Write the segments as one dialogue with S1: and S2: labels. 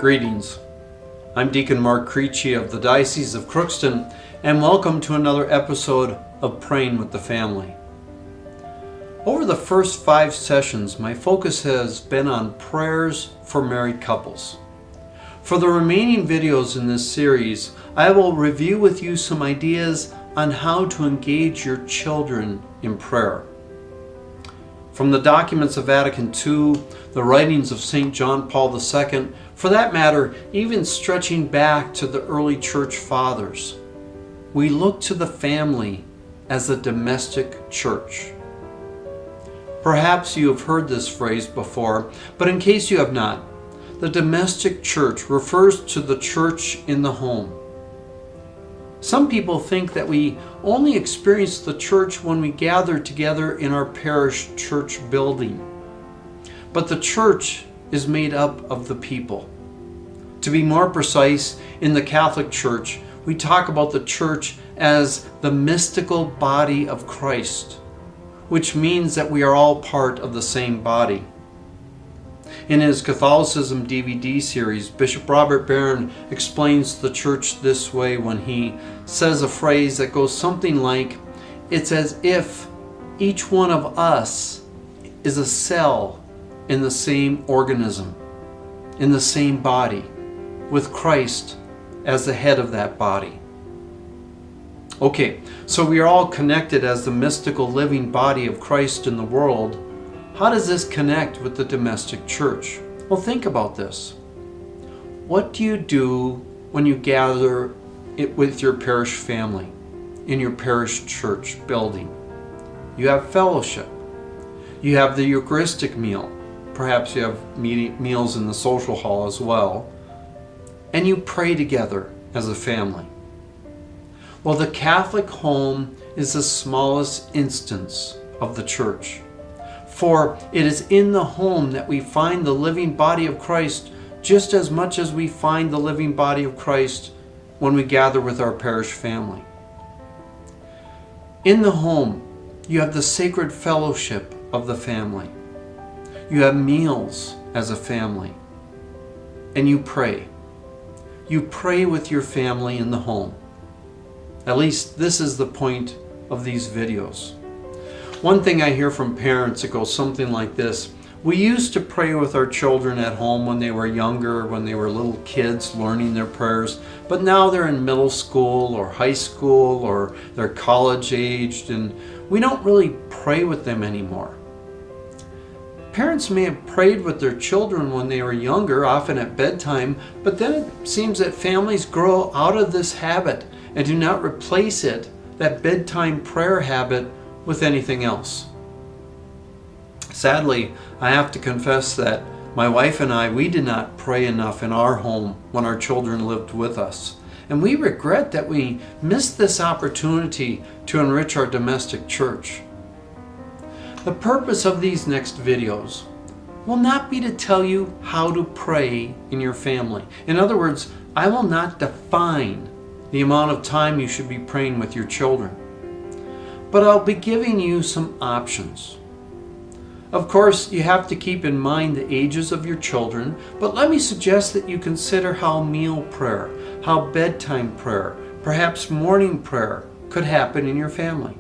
S1: Greetings. I'm Deacon Mark Creechy of the Diocese of Crookston, and welcome to another episode of Praying with the Family. Over the first 5 sessions, my focus has been on prayers for married couples. For the remaining videos in this series, I will review with you some ideas on how to engage your children in prayer. From the documents of Vatican II, the writings of St. John Paul II, for that matter, even stretching back to the early church fathers, we look to the family as a domestic church. Perhaps you have heard this phrase before, but in case you have not, the domestic church refers to the church in the home. Some people think that we only experience the church when we gather together in our parish church building. But the church is made up of the people. To be more precise, in the Catholic Church, we talk about the church as the mystical body of Christ, which means that we are all part of the same body. In his Catholicism DVD series, Bishop Robert Barron explains the church this way when he says a phrase that goes something like, "It's as if each one of us is a cell in the same organism, in the same body, with Christ as the head of that body." Okay, so we are all connected as the mystical living body of Christ in the world. How does this connect with the domestic church? Well, think about this. What do you do when you gather with your parish family in your parish church building? You have fellowship. You have the Eucharistic meal. Perhaps you have meals in the social hall as well. And you pray together as a family. Well, the Catholic home is the smallest instance of the church. For it is in the home that we find the living body of Christ just as much as we find the living body of Christ when we gather with our parish family. In the home, you have the sacred fellowship of the family. You have meals as a family. And you pray. You pray with your family in the home. At least this is the point of these videos. One thing I hear from parents, it goes something like this. We used to pray with our children at home when they were younger, when they were little kids learning their prayers, but now they're in middle school or high school or they're college aged, and we don't really pray with them anymore. Parents may have prayed with their children when they were younger, often at bedtime, but then it seems that families grow out of this habit and do not replace it, that bedtime prayer habit, with anything else. Sadly, I have to confess that my wife and I, we did not pray enough in our home when our children lived with us. And we regret that we missed this opportunity to enrich our domestic church. The purpose of these next videos will not be to tell you how to pray in your family. In other words, I will not define the amount of time you should be praying with your children. But I'll be giving you some options. Of course, you have to keep in mind the ages of your children, but let me suggest that you consider how meal prayer, how bedtime prayer, perhaps morning prayer could happen in your family.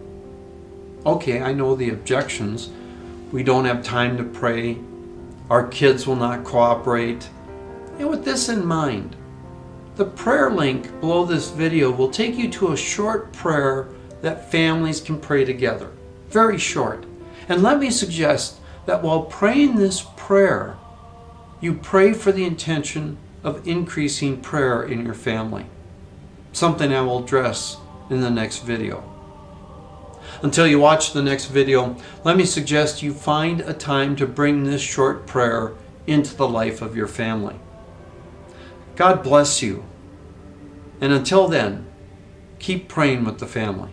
S1: Okay, I know the objections. We don't have time to pray. Our kids will not cooperate. And with this in mind, the prayer link below this video will take you to a short prayer that families can pray together. Very short. And let me suggest that while praying this prayer, you pray for the intention of increasing prayer in your family. Something I will address in the next video. Until you watch the next video, let me suggest you find a time to bring this short prayer into the life of your family. God bless you. And until then, keep praying with the family.